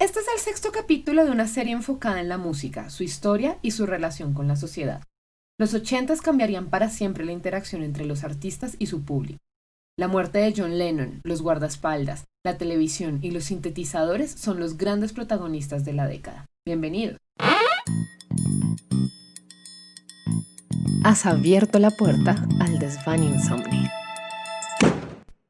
Este es el sexto capítulo de una serie enfocada en la música, su historia y su relación con la sociedad. Los 80 cambiarían para siempre la interacción entre los artistas y su público. La muerte de John Lennon, los guardaespaldas, la televisión y los sintetizadores son los grandes protagonistas de la década. Bienvenidos. Has abierto la puerta al desván insomnio.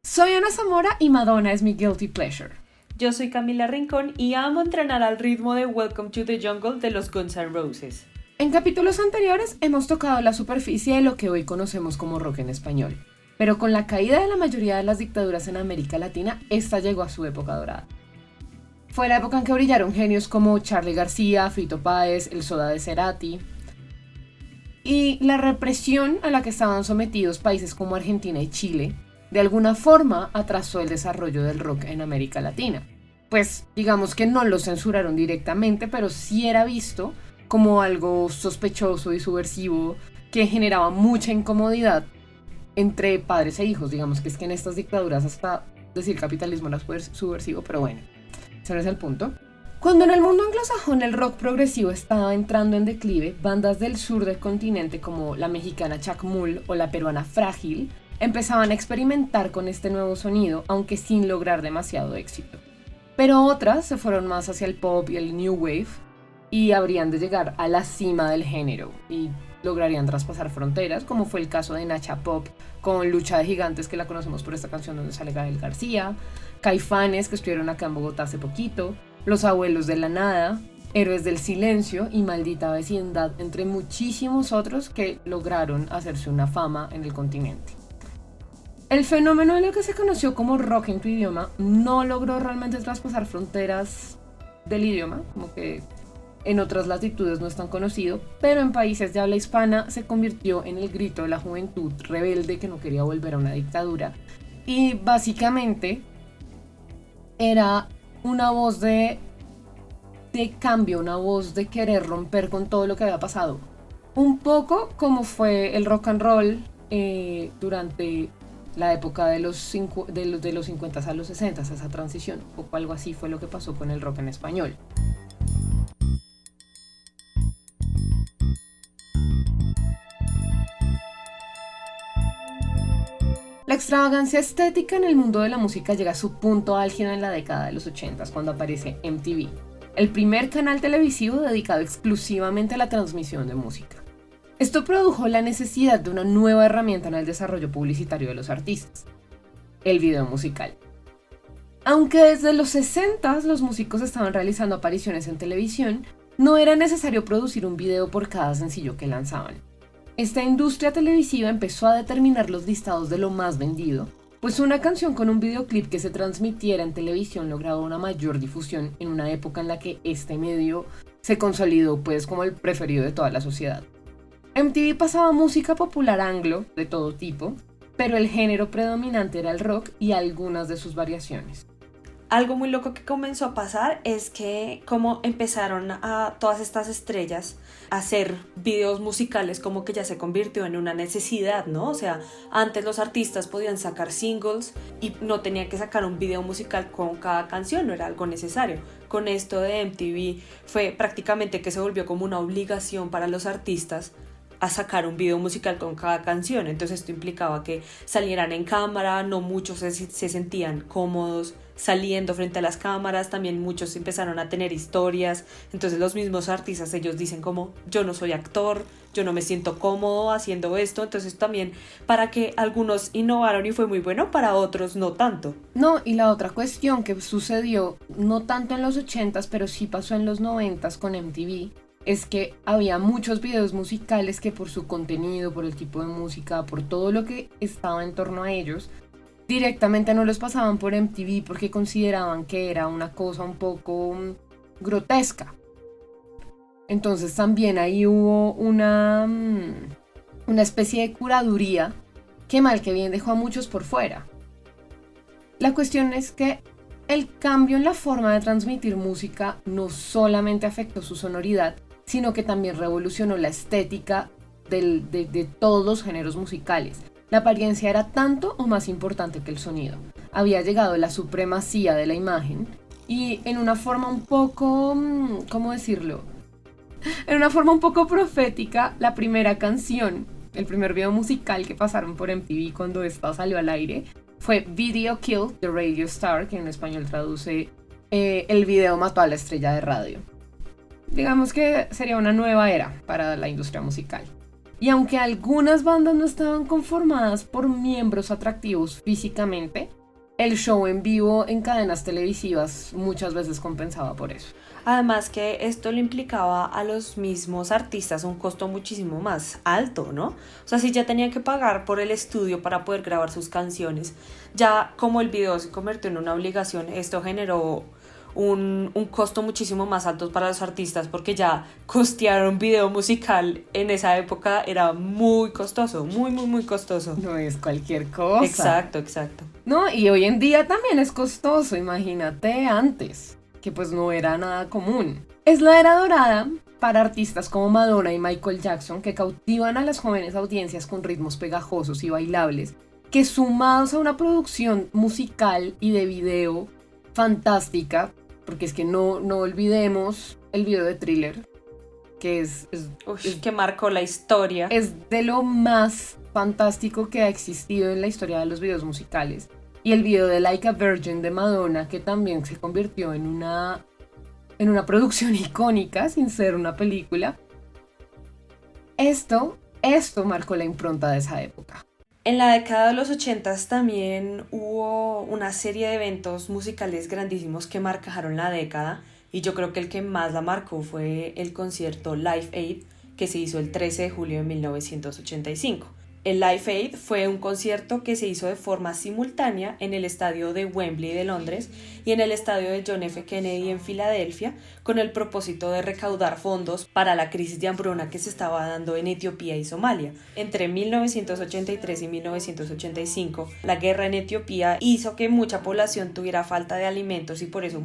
Soy Ana Zamora y Madonna es mi guilty pleasure. Yo soy Camila Rincón y amo entrenar al ritmo de Welcome to the Jungle de los Guns N' Roses. En capítulos anteriores hemos tocado la superficie de lo que hoy conocemos como rock en español, pero con la caída de la mayoría de las dictaduras en América Latina, esta llegó a su época dorada. Fue la época en que brillaron genios como Charly García, Fito Páez, el Soda de Cerati, y la represión a la que estaban sometidos países como Argentina y Chile de alguna forma atrasó el desarrollo del rock en América Latina. Pues digamos que no lo censuraron directamente, pero sí era visto como algo sospechoso y subversivo que generaba mucha incomodidad entre padres e hijos. Digamos que es que en estas dictaduras hasta decir capitalismo era subversivo, pero bueno, ese no es el punto. Cuando en el mundo anglosajón el rock progresivo estaba entrando en declive, bandas del sur del continente como la mexicana Chacmul o la peruana Frágil empezaban a experimentar con este nuevo sonido, aunque sin lograr demasiado éxito. Pero otras se fueron más hacia el pop y el new wave y habrían de llegar a la cima del género y lograrían traspasar fronteras, como fue el caso de Nacha Pop con Lucha de Gigantes, que la conocemos por esta canción donde sale Gael García, Caifanes, que estuvieron acá en Bogotá hace poquito, Los Abuelos de la Nada, Héroes del Silencio y Maldita Vecindad, entre muchísimos otros que lograron hacerse una fama en el continente. El fenómeno de lo que se conoció como rock en tu idioma no logró realmente traspasar fronteras del idioma, como que en otras latitudes no es tan conocido, pero en países de habla hispana se convirtió en el grito de la juventud rebelde que no quería volver a una dictadura. Y básicamente era una voz de cambio, una voz de querer romper con todo lo que había pasado. Un poco como fue el rock and roll durante la época de los 50 a los 60, esa transición, un poco algo así fue lo que pasó con el rock en español. La extravagancia estética en el mundo de la música llega a su punto álgido en la década de los 80, cuando aparece MTV, el primer canal televisivo dedicado exclusivamente a la transmisión de música. Esto produjo la necesidad de una nueva herramienta en el desarrollo publicitario de los artistas, el video musical. Aunque desde los 60 los músicos estaban realizando apariciones en televisión, no era necesario producir un video por cada sencillo que lanzaban. Esta industria televisiva empezó a determinar los listados de lo más vendido, pues una canción con un videoclip que se transmitiera en televisión lograba una mayor difusión en una época en la que este medio se consolidó pues como el preferido de toda la sociedad. MTV pasaba música popular anglo de todo tipo, pero el género predominante era el rock y algunas de sus variaciones. Algo muy loco que comenzó a pasar es que como empezaron a todas estas estrellas a hacer videos musicales, como que ya se convirtió en una necesidad, ¿no? O sea, antes los artistas podían sacar singles y no tenían que sacar un video musical con cada canción, no era algo necesario. Con esto de MTV fue prácticamente que se volvió como una obligación para los artistas a sacar un video musical con cada canción. Entonces esto implicaba que salieran en cámara, no muchos se sentían cómodos saliendo frente a las cámaras, también muchos empezaron a tener historias, entonces los mismos artistas ellos dicen como yo no soy actor, yo no me siento cómodo haciendo esto, entonces también para que algunos innovaron y fue muy bueno, para otros no tanto. No, y la otra cuestión que sucedió, no tanto en los 80s, pero sí pasó en los 90s con MTV, es que había muchos videos musicales que por su contenido, por el tipo de música, por todo lo que estaba en torno a ellos, directamente no los pasaban por MTV porque consideraban que era una cosa un poco grotesca. Entonces también ahí hubo una especie de curaduría que mal que bien dejó a muchos por fuera. La cuestión es que el cambio en la forma de transmitir música no solamente afectó su sonoridad, sino que también revolucionó la estética de todos los géneros musicales. La apariencia era tanto o más importante que el sonido. Había llegado la supremacía de la imagen Y en una forma un poco, ¿cómo decirlo? En una forma un poco profética, la primera canción, el primer video musical que pasaron por MTV cuando esta salió al aire, fue Video Killed the Radio Star, que en español traduce el video mató a la estrella de radio. Digamos que sería una nueva era para la industria musical. Y aunque algunas bandas no estaban conformadas por miembros atractivos físicamente, el show en vivo en cadenas televisivas muchas veces compensaba por eso. Además que esto le implicaba a los mismos artistas un costo muchísimo más alto, ¿no? O sea, si ya tenían que pagar por el estudio para poder grabar sus canciones, ya como el video se convirtió en una obligación, esto generó un costo muchísimo más alto para los artistas, porque ya costear un video musical en esa época era muy costoso, muy costoso. No es cualquier cosa. Exacto. No, y hoy en día también es costoso, imagínate antes, que pues no era nada común. Es la era dorada para artistas como Madonna y Michael Jackson, que cautivan a las jóvenes audiencias con ritmos pegajosos y bailables, que sumados a una producción musical y de video fantástica, porque es que no olvidemos el video de Thriller, que que marcó la historia. Es de lo más fantástico que ha existido en la historia de los videos musicales. Y el video de Like a Virgin de Madonna, que también se convirtió en una producción icónica, sin ser una película. Esto marcó la impronta de esa época. En la década de los 80 también hubo una serie de eventos musicales grandísimos que marcaron la década, y yo creo que el que más la marcó fue el concierto Live Aid, que se hizo el 13 de julio de 1985. El Live Aid fue un concierto que se hizo de forma simultánea en el estadio de Wembley de Londres y en el estadio de John F. Kennedy en Filadelfia, con el propósito de recaudar fondos para la crisis de hambruna que se estaba dando en Etiopía y Somalia. Entre 1983 y 1985, la guerra en Etiopía hizo que mucha población tuviera falta de alimentos, y por eso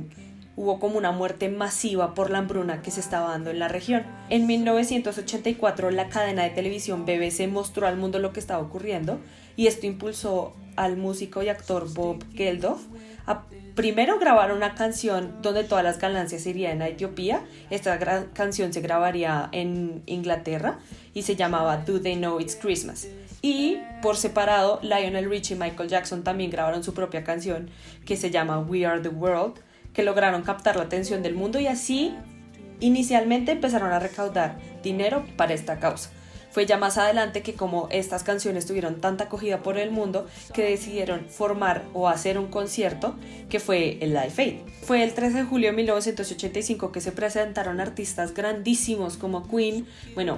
hubo como una muerte masiva por la hambruna que se estaba dando en la región. En 1984 la cadena de televisión BBC mostró al mundo lo que estaba ocurriendo, y esto impulsó al músico y actor Bob Geldof a primero grabar una canción donde todas las ganancias irían a Etiopía. Esta canción se grabaría en Inglaterra y se llamaba Do They Know It's Christmas. Y por separado, Lionel Richie y Michael Jackson también grabaron su propia canción que se llama We Are the World, que lograron captar la atención del mundo, y así inicialmente empezaron a recaudar dinero para esta causa. Fue ya más adelante que, como estas canciones tuvieron tanta acogida por el mundo, que decidieron formar o hacer un concierto que fue el Live Aid. Fue el 13 de julio de 1985 que se presentaron artistas grandísimos como Queen,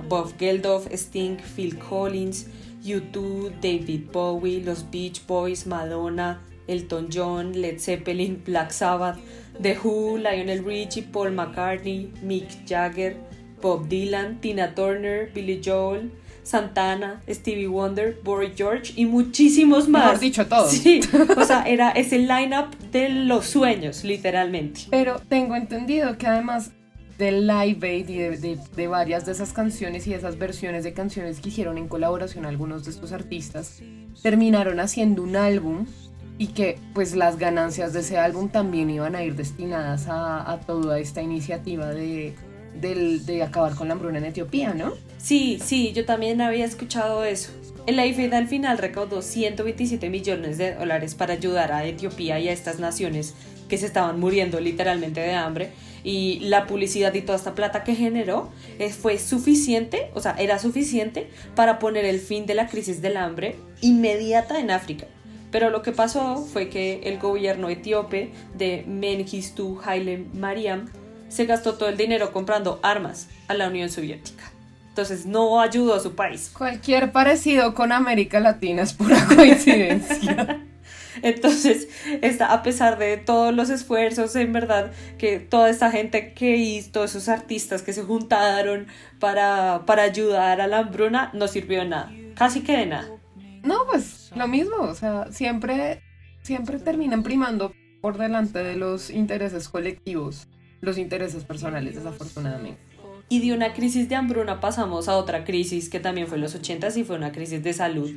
Bob Geldof, Sting, Phil Collins, U2, David Bowie, los Beach Boys, Madonna, Elton John, Led Zeppelin, Black Sabbath, The Who, Lionel Richie, Paul McCartney, Mick Jagger, Bob Dylan, Tina Turner, Billy Joel, Santana, Stevie Wonder, Boy George y muchísimos más. Mejor dicho, todos. Sí, o sea, es el line-up de los sueños, literalmente. Pero tengo entendido que además del Live Aid y de varias de esas canciones y de esas versiones de canciones que hicieron en colaboración algunos de estos artistas, terminaron haciendo un álbum, y que pues las ganancias de ese álbum también iban a ir destinadas a toda esta iniciativa de acabar con la hambruna en Etiopía, ¿no? Sí, yo también había escuchado eso. El Live Aid al final recaudó $127 millones para ayudar a Etiopía y a estas naciones que se estaban muriendo literalmente de hambre, y la publicidad y toda esta plata que generó fue suficiente, o sea, era suficiente para poner el fin de la crisis del hambre inmediata en África. Pero lo que pasó fue que el gobierno etíope de Mengistu Haile Mariam se gastó todo el dinero comprando armas a la Unión Soviética. Entonces no ayudó a su país. Cualquier parecido con América Latina es pura coincidencia. Entonces, a pesar de todos los esfuerzos, en verdad, que toda esta gente que hizo, todos esos artistas que se juntaron para ayudar a la hambruna, no sirvió de nada. Casi que de nada. No, pues lo mismo, o sea, siempre terminan primando por delante de los intereses colectivos, los intereses personales, desafortunadamente. Y de una crisis de hambruna pasamos a otra crisis que también fue en los 80s, y fue una crisis de salud.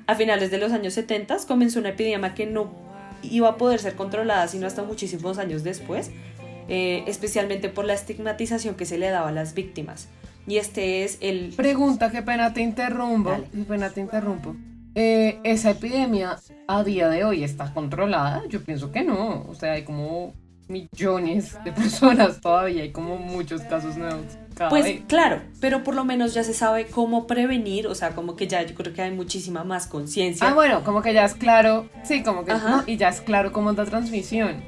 A finales de los años 70 comenzó una epidemia que no iba a poder ser controlada sino hasta muchísimos años después, especialmente por la estigmatización que se le daba a las víctimas. Y este es el... Pregunta, qué pena te interrumpo. Dale. Qué pena te interrumpo. ¿Esa epidemia a día de hoy está controlada? Yo pienso que no. O sea, hay como millones de personas todavía, hay como muchos casos nuevos cada Pues vez. claro, pero por lo menos ya se sabe cómo prevenir, o sea, como que ya yo creo que hay muchísima más conciencia. Ah, bueno, como que ya es claro, sí, como que Ajá. no, y ya es claro cómo es la transmisión.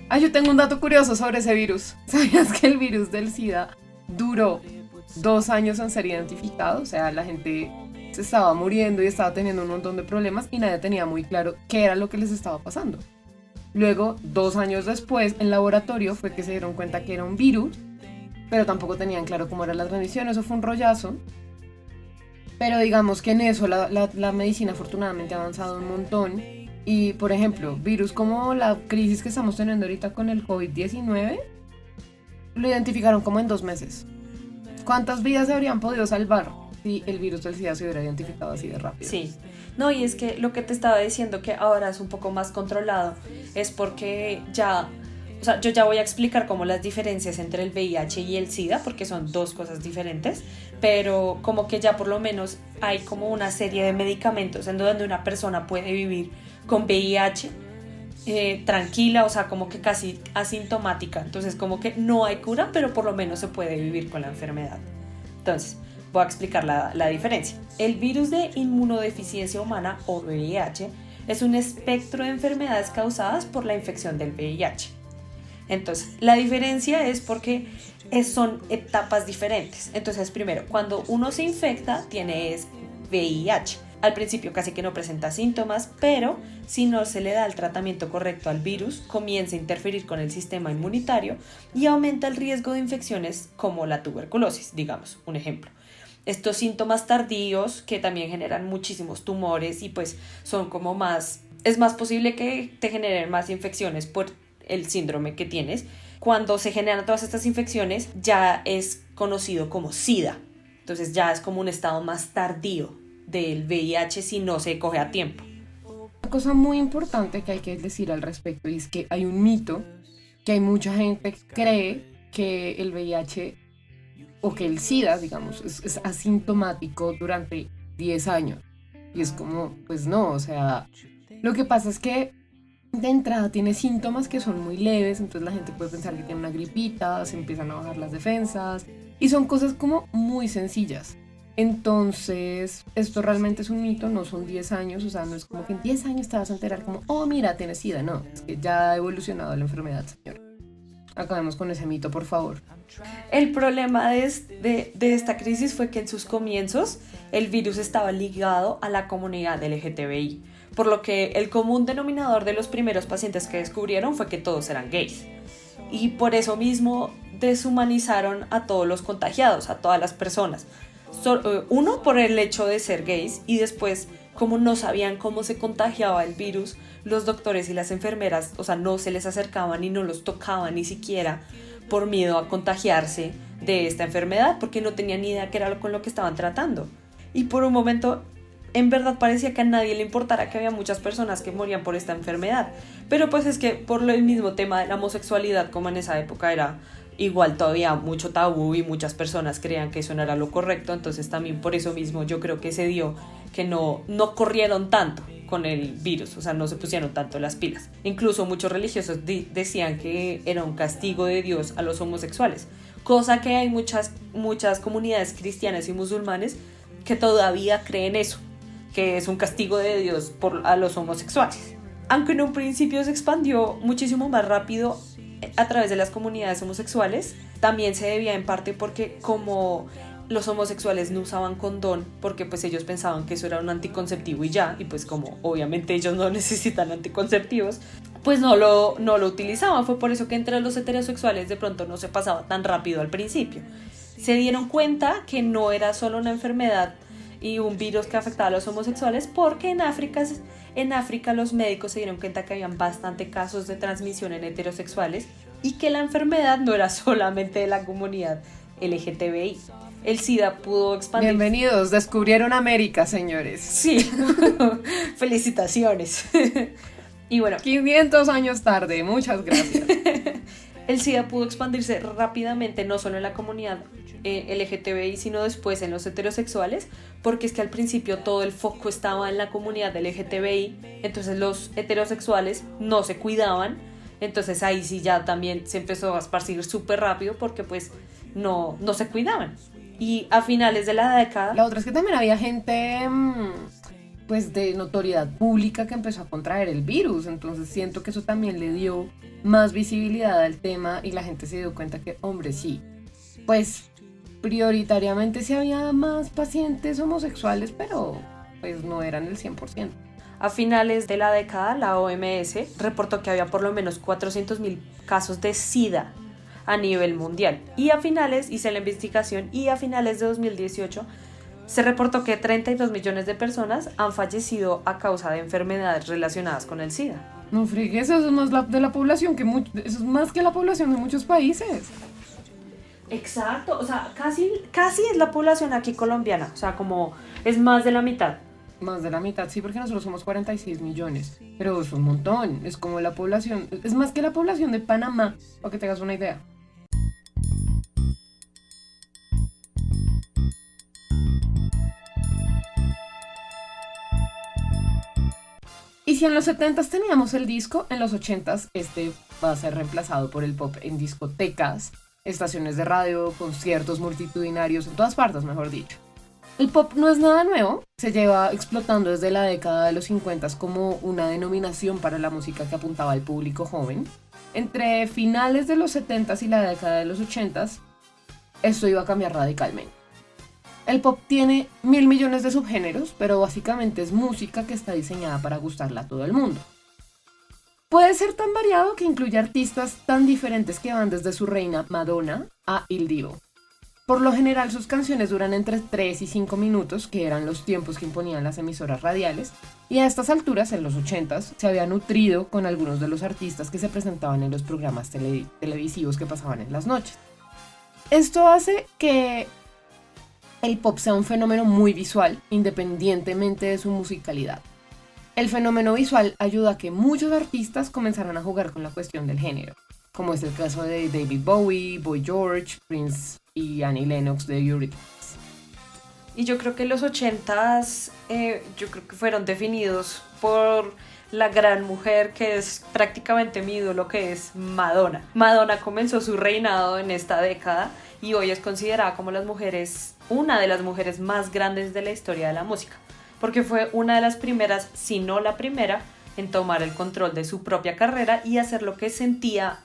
Ah, yo tengo un dato curioso sobre ese virus. ¿Sabías que el virus del SIDA duró 2 años en ser identificado? O sea, la gente se estaba muriendo y estaba teniendo un montón de problemas y nadie tenía muy claro qué era lo que les estaba pasando. Luego, 2 años después, en laboratorio fue que se dieron cuenta que era un virus, pero tampoco tenían claro cómo era la transmisión. Eso fue un rollazo. Pero digamos que en eso la medicina afortunadamente ha avanzado un montón. Y, por ejemplo, virus como la crisis que estamos teniendo ahorita con el COVID-19, lo identificaron como en 2 meses. ¿Cuántas vidas se habrían podido salvar si el virus del SIDA se hubiera identificado así de rápido? Sí, no, y es que lo que te estaba diciendo que ahora es un poco más controlado es porque ya, o sea, yo ya voy a explicar como las diferencias entre el VIH y el SIDA, porque son 2 cosas diferentes, pero como que ya por lo menos hay como una serie de medicamentos en donde una persona puede vivir con VIH tranquila, o sea, como que casi asintomática, entonces como que no hay cura, pero por lo menos se puede vivir con la enfermedad. Entonces, voy a explicar la diferencia. El virus de inmunodeficiencia humana, o VIH, es un espectro de enfermedades causadas por la infección del VIH. Entonces, la diferencia es porque son etapas diferentes. Entonces, primero, cuando uno se infecta, tiene VIH. Al principio casi que no presenta síntomas, pero si no se le da el tratamiento correcto al virus, comienza a interferir con el sistema inmunitario y aumenta el riesgo de infecciones como la tuberculosis, digamos, un ejemplo. Estos síntomas tardíos que también generan muchísimos tumores y pues son como más, es más posible que te generen más infecciones por el síndrome que tienes. Cuando se generan todas estas infecciones ya es conocido como SIDA, entonces ya es como un estado más tardío del VIH si no se coge a tiempo. Una cosa muy importante que hay que decir al respecto es que hay un mito que hay mucha gente que cree que el VIH o que el SIDA, digamos, es asintomático durante 10 años. Y es como, pues no, o sea, lo que pasa es que de entrada tiene síntomas que son muy leves, entonces la gente puede pensar que tiene una gripita, se empiezan a bajar las defensas, y son cosas como muy sencillas. Entonces, esto realmente es un mito, no son 10 años, o sea, no es como que en 10 años te vas a enterar como, oh, mira, tienes SIDA, no, es que ya ha evolucionado la enfermedad, señor. Acabemos con ese mito, por favor. El problema de esta crisis fue que en sus comienzos el virus estaba ligado a la comunidad LGTBI, por lo que el común denominador de los primeros pacientes que descubrieron fue que todos eran gays. Y por eso mismo deshumanizaron a todos los contagiados, a todas las personas. Uno, por el hecho de ser gays, y después, como no sabían cómo se contagiaba el virus, los doctores y las enfermeras, o sea, no se les acercaban y no los tocaban ni siquiera por miedo a contagiarse de esta enfermedad, porque no tenían ni idea qué era con lo que estaban tratando. Y por un momento, en verdad parecía que a nadie le importara que había muchas personas que morían por esta enfermedad. Pero pues es que por el mismo tema de la homosexualidad, como en esa época era igual todavía mucho tabú y muchas personas creían que eso no era lo correcto, entonces también por eso mismo yo creo que se dio que no corrieron tanto con el virus, o sea, no se pusieron tanto las pilas. Incluso muchos religiosos decían que era un castigo de Dios a los homosexuales, cosa que hay muchas comunidades cristianas y musulmanes que todavía creen eso, que es un castigo de Dios a los homosexuales. Aunque en un principio se expandió muchísimo más rápido a través de las comunidades homosexuales, también se debía en parte porque como los homosexuales no usaban condón, porque pues ellos pensaban que eso era un anticonceptivo y ya, y pues como obviamente ellos no necesitan anticonceptivos, pues no lo utilizaban. Fue por eso que entre los heterosexuales de pronto no se pasaba tan rápido al principio. Se dieron cuenta que no era solo una enfermedad y un virus que afectaba a los homosexuales, porque en África los médicos se dieron cuenta que habían bastante casos de transmisión en heterosexuales y que la enfermedad no era solamente de la comunidad LGTBI. El SIDA pudo expandir. Bienvenidos, descubrieron América, señores. Sí, felicitaciones. Y bueno, 500 años tarde, muchas gracias. el SIDA pudo expandirse rápidamente, no solo en la comunidad LGTBI, sino después en los heterosexuales, porque es que al principio todo el foco estaba en la comunidad LGTBI, entonces los heterosexuales no se cuidaban, entonces ahí sí ya también se empezó a esparcir súper rápido porque pues no se cuidaban. Y a finales de la década... La otra es que también había gente pues de notoriedad pública que empezó a contraer el virus, entonces siento que eso también le dio más visibilidad al tema y la gente se dio cuenta que, hombre, sí, pues prioritariamente sí había más pacientes homosexuales, pero pues no eran el 100%. A finales de la década, la OMS reportó que había por lo menos 400.000 casos de SIDA a nivel mundial. Y a finales, hice la investigación, y a finales de 2018 se reportó que 32 millones de personas han fallecido a causa de enfermedades relacionadas con el SIDA. No frigues, eso es más de la población que eso es más que la población de muchos países. Exacto, o sea, casi es la población aquí colombiana, o sea, como es más de la mitad. Más de la mitad, sí, porque nosotros somos 46 millones, pero es un montón, es como la población, es más que la población de Panamá, para que te hagas una idea. Y si en los 70s teníamos el disco, en los 80s este va a ser reemplazado por el pop en discotecas, estaciones de radio, conciertos multitudinarios, en todas partes, mejor dicho. El pop no es nada nuevo, se lleva explotando desde la década de los 50 como una denominación para la música que apuntaba al público joven. Entre finales de los 70 y la década de los 80, esto iba a cambiar radicalmente. El pop tiene 1.000 millones de subgéneros, pero básicamente es música que está diseñada para gustarle a todo el mundo. Puede ser tan variado que incluye artistas tan diferentes que van desde su reina Madonna a Il Divo. Por lo general sus canciones duran entre 3 y 5 minutos, que eran los tiempos que imponían las emisoras radiales, y a estas alturas, en los 80s, se había nutrido con algunos de los artistas que se presentaban en los programas televisivos que pasaban en las noches. Esto hace que el pop sea un fenómeno muy visual, independientemente de su musicalidad. El fenómeno visual ayuda a que muchos artistas comenzaran a jugar con la cuestión del género, como es el caso de David Bowie, Boy George, Prince y Annie Lennox de Eurythmics. Y yo creo que los 80s yo creo que fueron definidos por la gran mujer que es prácticamente mi ídolo, que es Madonna. Madonna comenzó su reinado en esta década y hoy es considerada como una de las mujeres más grandes de la historia de la música, porque fue una de las primeras, si no la primera, en tomar el control de su propia carrera y hacer lo que sentía,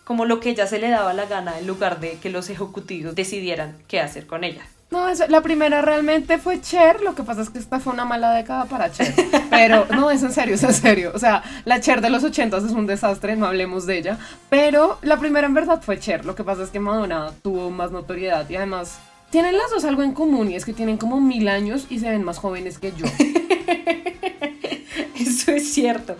como lo que ella se le daba la gana, en lugar de que los ejecutivos decidieran qué hacer con ella. No, la primera realmente fue Cher, lo que pasa es que esta fue una mala década para Cher, pero no, es en serio, o sea, la Cher de los 80s es un desastre, no hablemos de ella, pero la primera en verdad fue Cher, lo que pasa es que Madonna tuvo más notoriedad y además tienen las dos algo en común y es que tienen como 1000 años y se ven más jóvenes que yo. Eso es cierto,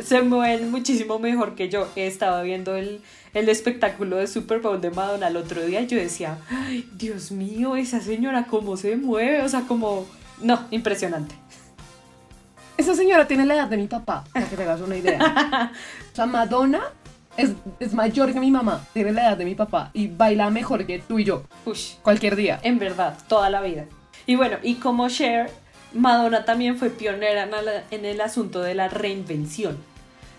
se mueven muchísimo mejor que yo. Estaba viendo el espectáculo de Super Bowl de Madonna el otro día y yo decía, ay, Dios mío, esa señora cómo se mueve, o sea, como, no, impresionante. Esa señora tiene la edad de mi papá, para que te hagas una idea. O sea, Madonna es mayor que mi mamá, tiene la edad de mi papá y baila mejor que tú y yo. Ush, cualquier día. En verdad, toda la vida. Y bueno, y como Cher, Madonna también fue pionera en el asunto de la reinvención.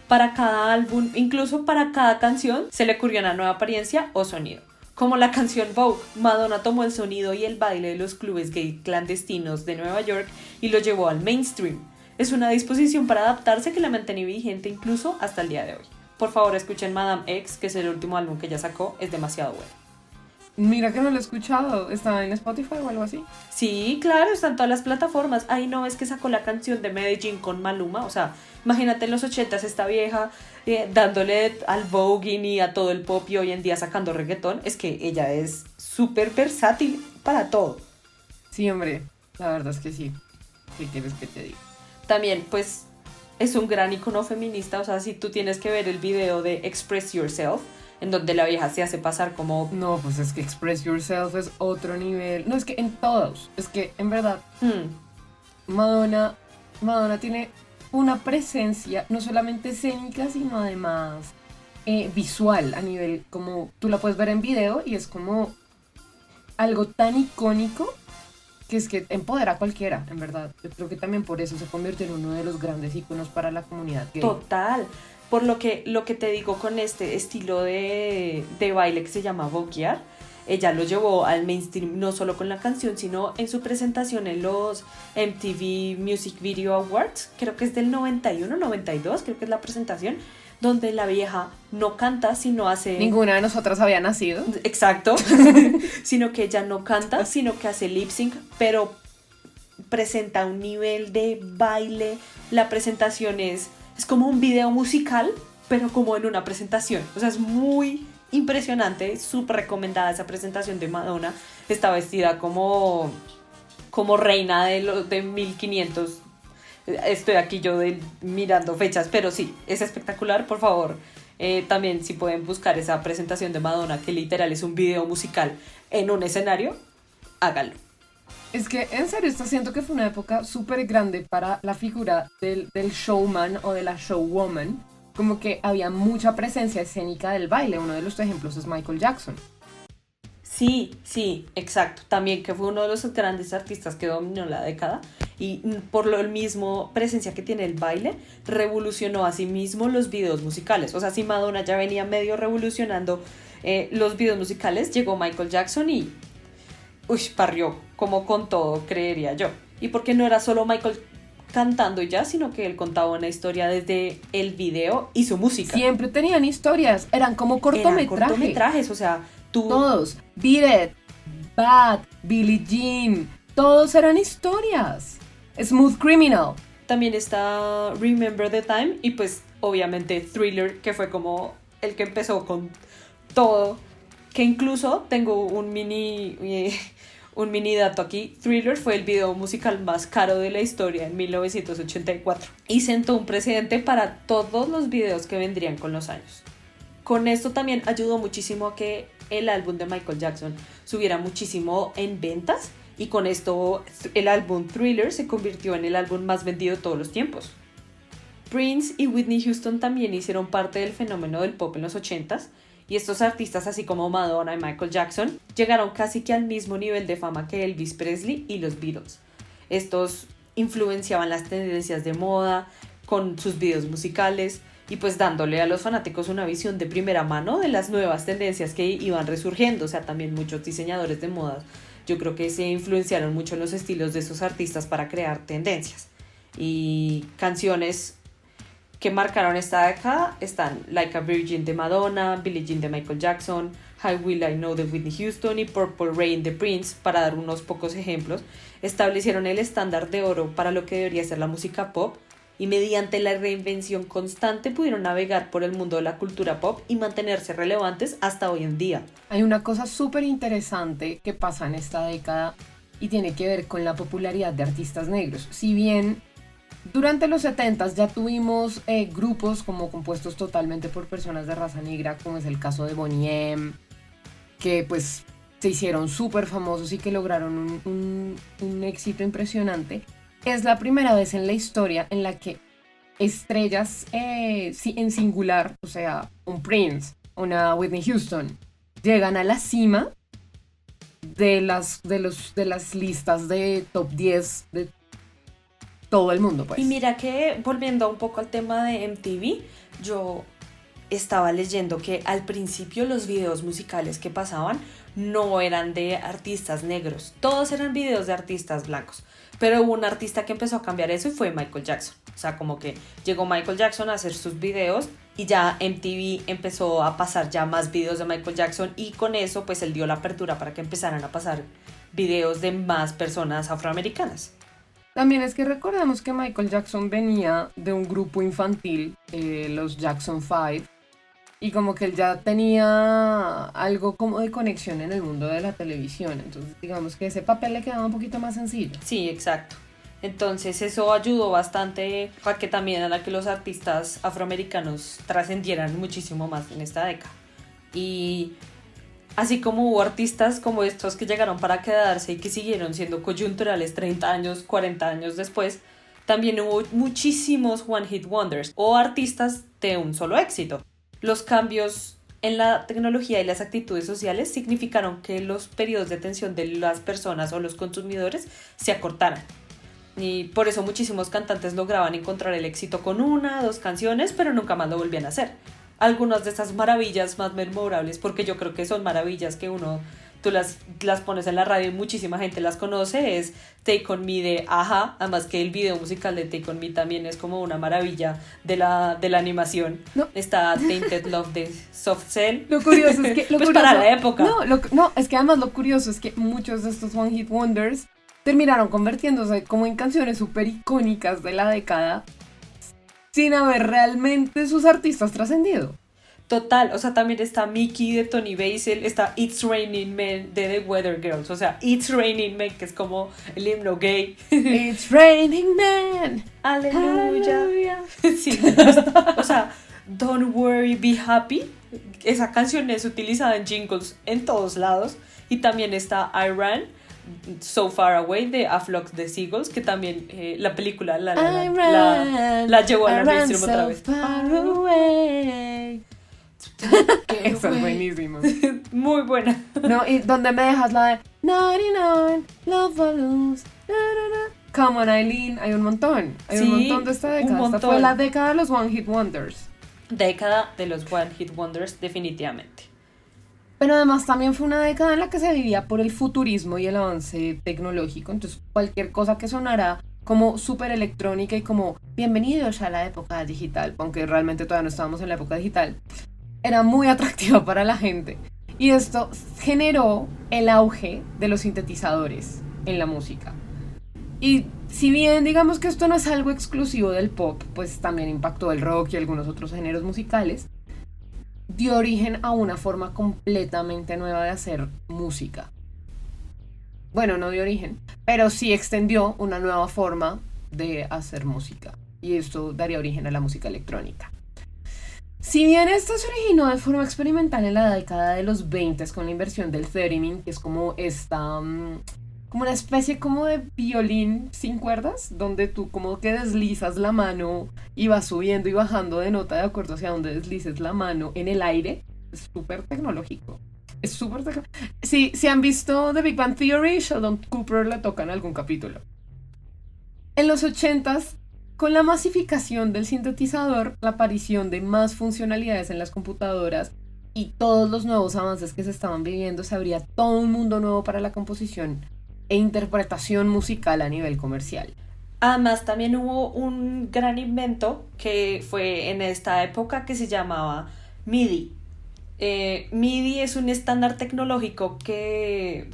Para cada álbum, incluso para cada canción, se le ocurrió una nueva apariencia o sonido. Como la canción Vogue, Madonna tomó el sonido y el baile de los clubes gay clandestinos de Nueva York y lo llevó al mainstream. Es una disposición para adaptarse que la mantiene vigente incluso hasta el día de hoy. Por favor, escuchen Madame X, que es el último álbum que ella sacó, es demasiado bueno. Mira que no lo he escuchado, ¿está en Spotify o algo así? Sí, claro, está en todas las plataformas. Ahí no ves que sacó la canción de Medellín con Maluma, o sea, imagínate en los 80s esta vieja dándole al voguing y a todo el pop y hoy en día sacando reggaetón. Es que ella es súper versátil para todo. Sí, hombre, la verdad es que sí. ¿Qué quieres que te diga? También, pues, es un gran icono feminista, o sea, si tú tienes que ver el video de Express Yourself, en donde la vieja se hace pasar como... No, pues es que Express Yourself es otro nivel. No, es que en todos. Es que, en verdad, Madonna tiene una presencia no solamente escénica, sino además visual, a nivel como tú la puedes ver en video y es como algo tan icónico que es que empodera a cualquiera, en verdad. Yo creo que también por eso se convirtió en uno de los grandes íconos para la comunidad gay. Total. Por lo que te digo con este estilo de baile que se llama Voguear, ella lo llevó al mainstream no solo con la canción, sino en su presentación en los MTV Music Video Awards, creo que es del 91, 92, creo que es la presentación, donde la vieja no canta, sino hace... Ninguna de nosotras había nacido. Exacto, sino que ella no canta, sino que hace lip sync, pero presenta un nivel de baile, la presentación es como un video musical, pero como en una presentación, o sea, es muy impresionante, súper recomendada esa presentación de Madonna. Está vestida como reina de 1500. Estoy aquí yo mirando fechas, pero sí, es espectacular, por favor. También si pueden buscar esa presentación de Madonna, que literal es un video musical en un escenario, háganlo. Es que en serio, siento que fue una época súper grande para la figura del showman o de la showwoman. Como que había mucha presencia escénica del baile. Uno de los ejemplos es Michael Jackson. Sí, exacto. También que fue uno de los grandes artistas que dominó la década y por lo mismo presencia que tiene el baile, revolucionó a sí mismo los videos musicales. O sea, si Madonna ya venía medio revolucionando los videos musicales, llegó Michael Jackson y parrió como con todo, creería yo. Y porque no era solo Michael cantando ya, sino que él contaba una historia desde el video y su música. Siempre tenían historias, eran como cortometrajes. Eran cortometrajes, o sea, todos, Beat It, Bad, Billie Jean, todos eran historias. Smooth Criminal. También está Remember the Time y pues obviamente Thriller, que fue como el que empezó con todo, que incluso tengo un mini dato aquí. Thriller fue el video musical más caro de la historia en 1984 y sentó un precedente para todos los videos que vendrían con los años. Con esto también ayudó muchísimo a que el álbum de Michael Jackson subiera muchísimo en ventas y con esto el álbum Thriller se convirtió en el álbum más vendido de todos los tiempos. Prince y Whitney Houston también hicieron parte del fenómeno del pop en los 80s. Y estos artistas, así como Madonna y Michael Jackson, llegaron casi que al mismo nivel de fama que Elvis Presley y los Beatles. Estos influenciaban las tendencias de moda con sus videos musicales y pues dándole a los fanáticos una visión de primera mano de las nuevas tendencias que iban resurgiendo. O sea, también muchos diseñadores de moda, yo creo que se influenciaron mucho en los estilos de esos artistas para crear tendencias. Y canciones que marcaron esta década están Like a Virgin de Madonna, Billie Jean de Michael Jackson, How Will I Know de Whitney Houston y Purple Rain de Prince, para dar unos pocos ejemplos. Establecieron el estándar de oro para lo que debería ser la música pop y mediante la reinvención constante pudieron navegar por el mundo de la cultura pop y mantenerse relevantes hasta hoy en día. Hay una cosa súper interesante que pasa en esta década y tiene que ver con la popularidad de artistas negros. Si bien durante los 70s ya tuvimos grupos como compuestos totalmente por personas de raza negra, como es el caso de Boney M, que pues se hicieron súper famosos y que lograron un éxito impresionante. Es la primera vez en la historia en la que estrellas en singular, o sea, un Prince, una Whitney Houston, llegan a la cima de las listas de top 10 de todo el mundo, pues. Y mira que, volviendo un poco al tema de MTV, yo estaba leyendo que al principio los videos musicales que pasaban no eran de artistas negros, todos eran videos de artistas blancos, pero hubo un artista que empezó a cambiar eso y fue Michael Jackson. O sea, como que llegó Michael Jackson a hacer sus videos y ya MTV empezó a pasar ya más videos de Michael Jackson y con eso pues él dio la apertura para que empezaran a pasar videos de más personas afroamericanas. También es que recordemos que Michael Jackson venía de un grupo infantil, los Jackson 5, y como que él ya tenía algo como de conexión en el mundo de la televisión, entonces digamos que ese papel le quedaba un poquito más sencillo. Sí, exacto. Entonces eso ayudó bastante a que también a que los artistas afroamericanos trascendieran muchísimo más en esta década. Y así como hubo artistas como estos que llegaron para quedarse y que siguieron siendo coyunturales 30 años, 40 años después, también hubo muchísimos One Hit Wonders o artistas de un solo éxito. Los cambios en la tecnología y las actitudes sociales significaron que los periodos de atención de las personas o los consumidores se acortaran. Y por eso muchísimos cantantes lograban encontrar el éxito con 1, 2 canciones, pero nunca más lo volvían a hacer. Algunas de estas maravillas más memorables, porque yo creo que son maravillas que tú las pones en la radio y muchísima gente las conoce, es Take On Me de A-ha, además que el video musical de Take On Me también es como una maravilla de la animación. No. Está Tainted Love de Soft Cell. Lo curioso es que... pues para la época. No, es que además lo curioso es que muchos de estos One Hit Wonders terminaron convirtiéndose como en canciones súper icónicas de la década sin haber realmente sus artistas trascendido. Total, o sea, también está Mickey de Tony Basil, está It's Raining Men de The Weather Girls, o sea, It's Raining Men, que es como el himno gay. It's Raining Men. Aleluya. Sí, o sea, Don't Worry, Be Happy, esa canción es utilizada en jingles en todos lados, y también está I Ran, So Far Away de A Flock the Seagulls, que también la película la llevó a la mainstream otra vez. Eso es buenísimo. Muy buena. No, y donde me dejas la de 99 Love Balloons, Come on Eileen, hay un montón. Hay un montón de esta década. Esta fue la década de los One Hit Wonders. Década de los One Hit Wonders, definitivamente. Pero además también fue una década en la que se vivía por el futurismo y el avance tecnológico. Entonces cualquier cosa que sonara como súper electrónica y como bienvenidos a la época digital, aunque realmente todavía no estábamos en la época digital, era muy atractiva para la gente. Y esto generó el auge de los sintetizadores en la música. Y si bien digamos que esto no es algo exclusivo del pop, pues también impactó el rock y algunos otros géneros musicales, dio origen a una forma completamente nueva de hacer música. Bueno, no dio origen, pero sí extendió una nueva forma de hacer música. Y esto daría origen a la música electrónica. Si bien esto se originó de forma experimental en la década de los 20 con la invención del theremin, que es como esta... como una especie como de violín sin cuerdas, donde tú como que deslizas la mano y vas subiendo y bajando de nota de acuerdo hacia donde deslices la mano en el aire. Es súper tecnológico. Si han visto The Big Bang Theory, Sheldon Cooper le toca en algún capítulo. En los 80s, con la masificación del sintetizador, la aparición de más funcionalidades en las computadoras y todos los nuevos avances que se estaban viviendo, se abría todo un mundo nuevo para la composición e interpretación musical a nivel comercial. Además, también hubo un gran invento que fue en esta época que se llamaba MIDI. MIDI es un estándar tecnológico que,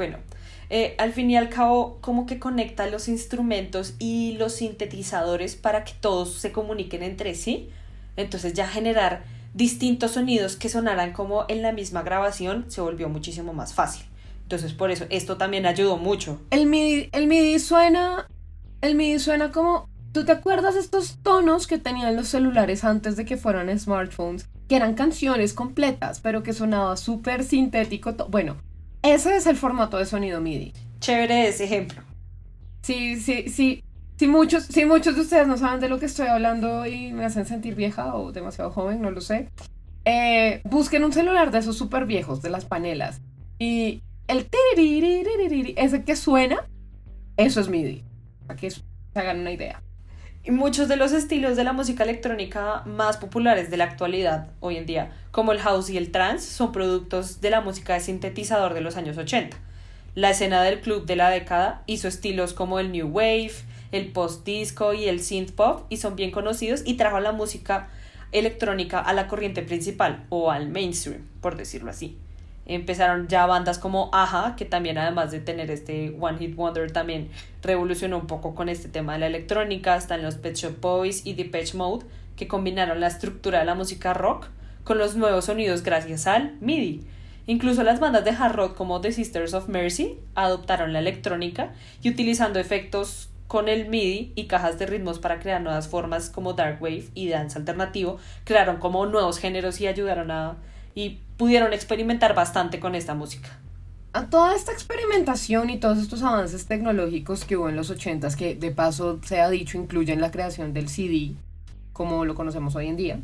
al fin y al cabo, como que conecta los instrumentos y los sintetizadores para que todos se comuniquen entre sí. Entonces ya generar distintos sonidos que sonaran como en la misma grabación se volvió muchísimo más fácil. Entonces por eso esto también ayudó mucho. El MIDI suena como... ¿Tú te acuerdas estos tonos que tenían los celulares antes de que fueran smartphones? Que eran canciones completas, pero que sonaba súper sintético. Bueno, ese es el formato de sonido MIDI. Chévere ese ejemplo. Sí. Si muchos de ustedes no saben de lo que estoy hablando y me hacen sentir vieja o demasiado joven, no lo sé, busquen un celular de esos súper viejos, de las panelas. Y el tiririririririr, ese que suena, eso es MIDI. Para que se hagan una idea. Y muchos de los estilos de la música electrónica más populares de la actualidad hoy en día, como el house y el trance, son productos de la música de sintetizador de los años 80. La escena del club de la década hizo estilos como el new wave, el post-disco y el synth pop, y son bien conocidos, y trajo la música electrónica a la corriente principal o al mainstream, por decirlo así. Empezaron ya bandas como A-ha, que también además de tener este One Hit Wonder también revolucionó un poco con este tema de la electrónica. Están los Pet Shop Boys y Depeche Mode, que combinaron la estructura de la música rock con los nuevos sonidos gracias al MIDI. Incluso las bandas de hard rock como The Sisters of Mercy adoptaron la electrónica y, utilizando efectos con el MIDI y cajas de ritmos para crear nuevas formas como dark wave y dance alternativo, crearon como nuevos géneros y ayudaron y pudieron experimentar bastante con esta música. A toda esta experimentación y todos estos avances tecnológicos que hubo en los 80s, que de paso se ha dicho incluyen la creación del CD, como lo conocemos hoy en día,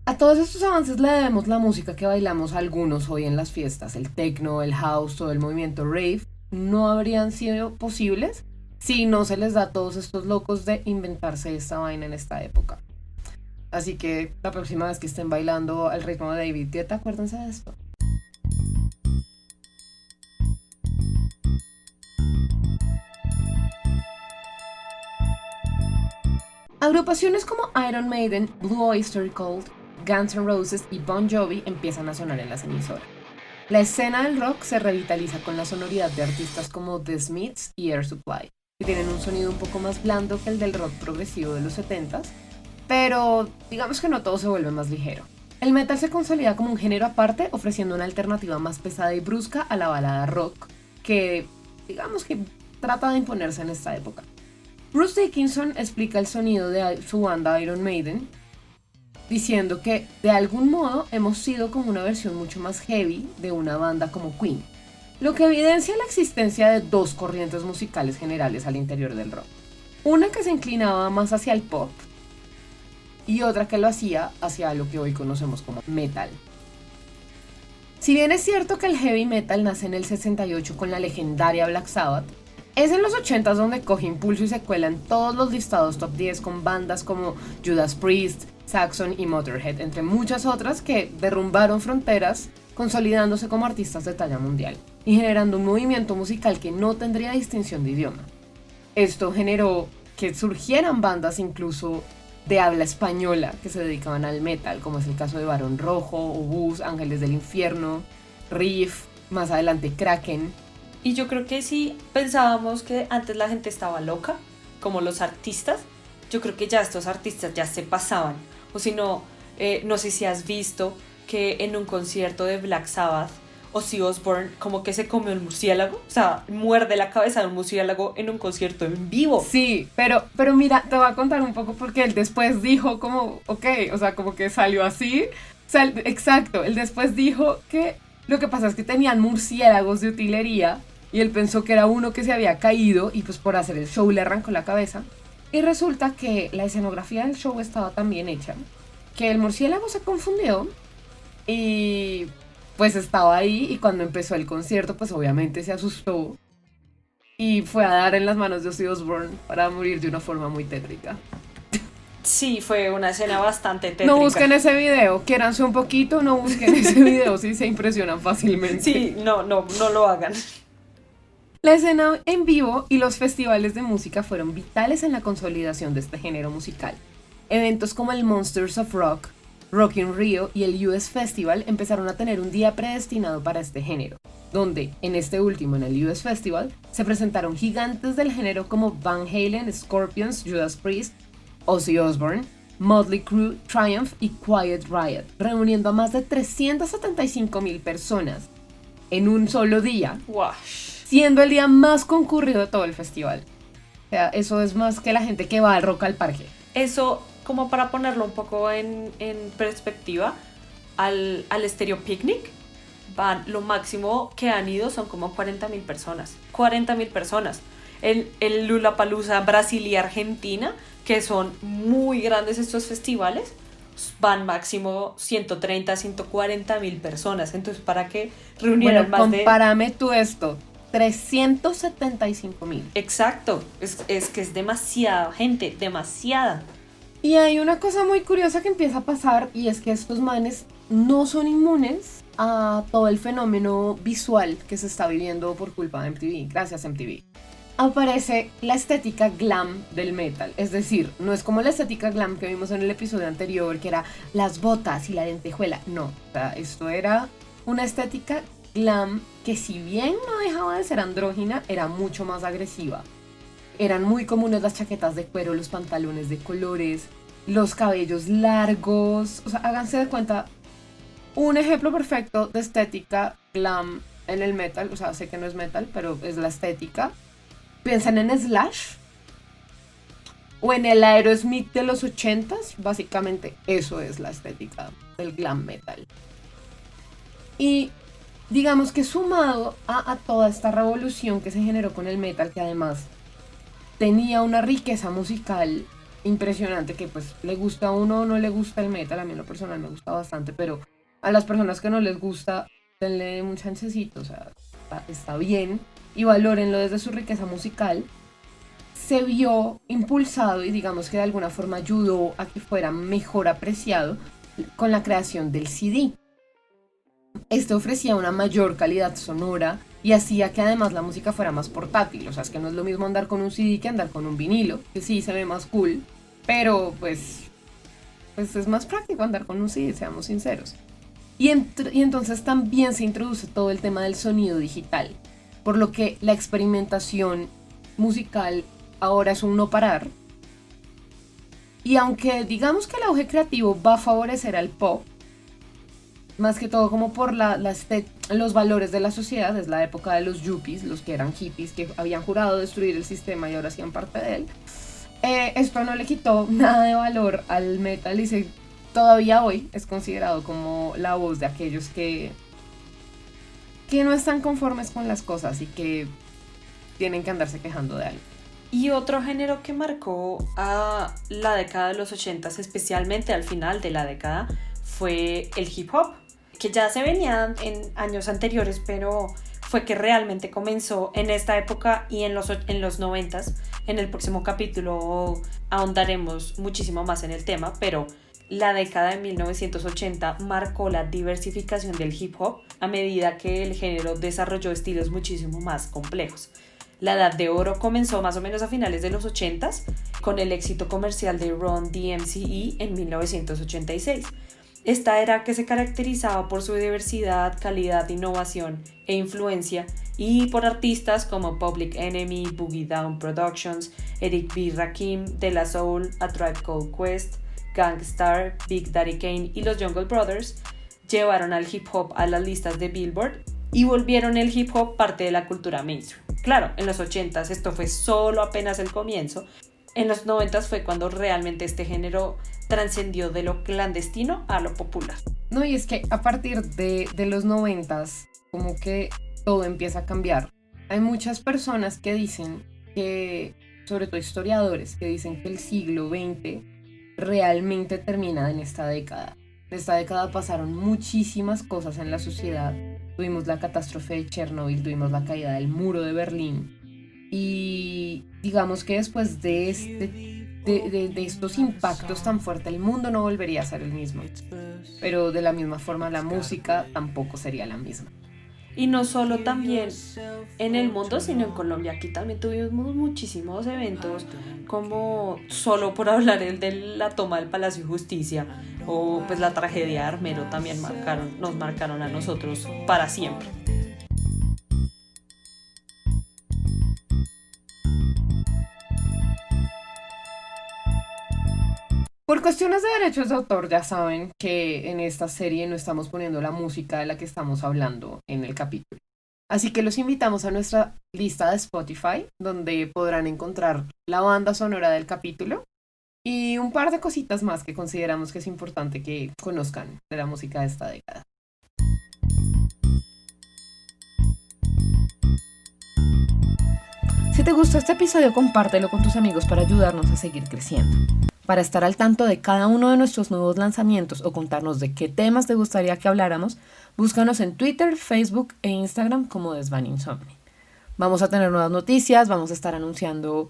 a todos estos avances le debemos la música que bailamos algunos hoy en las fiestas. El techno, el house, todo el movimiento rave, no habrían sido posibles si no se les da a todos estos locos de inventarse esta vaina en esta época. Así que la próxima vez que estén bailando al ritmo de David Guetta, acuérdense de esto. Agrupaciones como Iron Maiden, Blue Oyster Cult, Guns N' Roses y Bon Jovi empiezan a sonar en las emisoras. La escena del rock se revitaliza con la sonoridad de artistas como The Smiths y Air Supply, que tienen un sonido un poco más blando que el del rock progresivo de los 70s, pero digamos que no todo se vuelve más ligero. El metal se consolida como un género aparte, ofreciendo una alternativa más pesada y brusca a la balada rock, que digamos que trata de imponerse en esta época. Bruce Dickinson explica el sonido de su banda Iron Maiden, diciendo que de algún modo hemos sido como una versión mucho más heavy de una banda como Queen, lo que evidencia la existencia de dos corrientes musicales generales al interior del rock. Una que se inclinaba más hacia el pop y otra que lo hacía hacia lo que hoy conocemos como metal. Si bien es cierto que el heavy metal nace en el 68 con la legendaria Black Sabbath, es en los 80s donde coge impulso y se cuela en todos los listados top 10 con bandas como Judas Priest, Saxon y Motorhead, entre muchas otras que derrumbaron fronteras, consolidándose como artistas de talla mundial y generando un movimiento musical que no tendría distinción de idioma. Esto generó que surgieran bandas incluso de habla española que se dedicaban al metal, como es el caso de Barón Rojo, Obús, Ángeles del Infierno, Riff, más adelante Kraken. Y yo creo que si pensábamos que antes la gente estaba loca, como los artistas, yo creo que ya estos artistas ya se pasaban. O si no, no sé si has visto que en un concierto de Black Sabbath, Ozzy Osbourne como que se comió un murciélago, o sea, muerde la cabeza de un murciélago en un concierto en vivo. Sí, pero mira, te voy a contar un poco porque él después dijo como, ok, o sea, como que salió así. O sea, exacto, él después dijo que lo que pasa es que tenían murciélagos de utilería y él pensó que era uno que se había caído y pues por hacer el show le arrancó la cabeza. Y resulta que la escenografía del show estaba tan bien hecha que el murciélago se confundió y pues estaba ahí, y cuando empezó el concierto pues obviamente se asustó y fue a dar en las manos de Ozzy Osbourne para morir de una forma muy tétrica. Sí, fue una escena bastante tétrica. No busquen ese video, quiéranse un poquito, no busquen ese video si se impresionan fácilmente. Sí, no lo hagan. La escena en vivo y los festivales de música fueron vitales en la consolidación de este género musical. Eventos como el Monsters of Rock, Rock in Rio y el US Festival empezaron a tener un día predestinado para este género, donde, en este último, en el US Festival, se presentaron gigantes del género como Van Halen, Scorpions, Judas Priest, Ozzy Osbourne, Motley Crue, Triumph y Quiet Riot, reuniendo a más de 375,000 personas en un solo día, siendo el día más concurrido de todo el festival. O sea, eso es más que la gente que va al Rock al Parque. Eso, como para ponerlo un poco en perspectiva, al Stereo Picnic, lo máximo que han ido son como 40,000 personas. 40,000 personas. El Lollapalooza Brasil y Argentina, que son muy grandes estos festivales, van máximo 130, 140,000 personas. Entonces, ¿para qué reunieron más de...? Compárame tú esto, 375,000. Exacto, es que es demasiada gente, demasiada. Y hay una cosa muy curiosa que empieza a pasar, y es que estos manes no son inmunes a todo el fenómeno visual que se está viviendo por culpa de MTV. Gracias, MTV. Aparece la estética glam del metal, es decir, no es como la estética glam que vimos en el episodio anterior, que era las botas y la lentejuela. No, o sea, esto era una estética glam que, si bien no dejaba de ser andrógina, era mucho más agresiva. Eran muy comunes las chaquetas de cuero, los pantalones de colores, los cabellos largos. O sea, háganse de cuenta, un ejemplo perfecto de estética glam en el metal. O sea, sé que no es metal, pero es la estética. Piensan en Slash o en el Aerosmith de los 80s. Básicamente eso es la estética del glam metal. Y digamos que sumado a toda esta revolución que se generó con el metal, que además tenía una riqueza musical impresionante, que pues le gusta a uno o no le gusta el metal, a mí en lo personal me gusta bastante, pero a las personas que no les gusta, denle un chancecito, o sea, está bien y valórenlo desde su riqueza musical. Se vio impulsado y digamos que de alguna forma ayudó a que fuera mejor apreciado con la creación del CD. Este ofrecía una mayor calidad sonora y hacía que además la música fuera más portátil. O sea, es que no es lo mismo andar con un CD que andar con un vinilo, que sí se ve más cool, pero pues es más práctico andar con un CD, seamos sinceros. Y entonces también se introduce todo el tema del sonido digital, por lo que la experimentación musical ahora es un no parar. Y aunque digamos que el auge creativo va a favorecer al pop, más que todo como por los valores de la sociedad, es la época de los yuppies, los que eran hippies, que habían jurado destruir el sistema y ahora hacían parte de él. Esto no le quitó nada de valor al metal y todavía hoy es considerado como la voz de aquellos que no están conformes con las cosas y que tienen que andarse quejando de algo. Y otro género que marcó a la década de los 80, especialmente al final de la década, fue el hip hop, que ya se venía en años anteriores, pero fue que realmente comenzó en esta época y en los 90s. En el próximo capítulo ahondaremos muchísimo más en el tema, pero la década de 1980 marcó la diversificación del hip hop a medida que el género desarrolló estilos muchísimo más complejos. La edad de oro comenzó más o menos a finales de los 80s con el éxito comercial de Run DMC en 1986. Esta era que se caracterizaba por su diversidad, calidad, innovación e influencia, y por artistas como Public Enemy, Boogie Down Productions, Eric B. Rakim, De La Soul, A Tribe Called Quest, Gang Starr, Big Daddy Kane y los Jungle Brothers llevaron al hip hop a las listas de Billboard y volvieron el hip hop parte de la cultura mainstream. Claro, en los 80s esto fue solo apenas el comienzo. En los 90s fue cuando realmente este género trascendió de lo clandestino a lo popular. No, y es que a partir de los 90s, como que todo empieza a cambiar. Hay muchas personas que dicen que, sobre todo historiadores, que dicen que el siglo XX realmente termina en esta década. En esta década pasaron muchísimas cosas en la sociedad. Tuvimos la catástrofe de Chernobyl, tuvimos la caída del muro de Berlín. Y digamos que después de estos impactos tan fuertes, el mundo no volvería a ser el mismo. Pero de la misma forma la música tampoco sería la misma. Y no solo también en el mundo, sino en Colombia. Aquí también tuvimos muchísimos eventos, como solo por hablar el de la toma del Palacio de Justicia, o pues la tragedia de Armero también nos marcaron a nosotros para siempre. Por cuestiones de derechos de autor, ya saben que en esta serie no estamos poniendo la música de la que estamos hablando en el capítulo. Así que los invitamos a nuestra lista de Spotify, donde podrán encontrar la banda sonora del capítulo y un par de cositas más que consideramos que es importante que conozcan de la música de esta década. Si te gustó este episodio, compártelo con tus amigos para ayudarnos a seguir creciendo. Para estar al tanto de cada uno de nuestros nuevos lanzamientos o contarnos de qué temas te gustaría que habláramos, búscanos en Twitter, Facebook e Instagram como Desván Insomni. Vamos a tener nuevas noticias, vamos a estar anunciando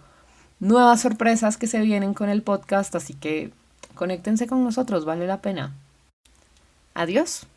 nuevas sorpresas que se vienen con el podcast, así que conéctense con nosotros, vale la pena. Adiós.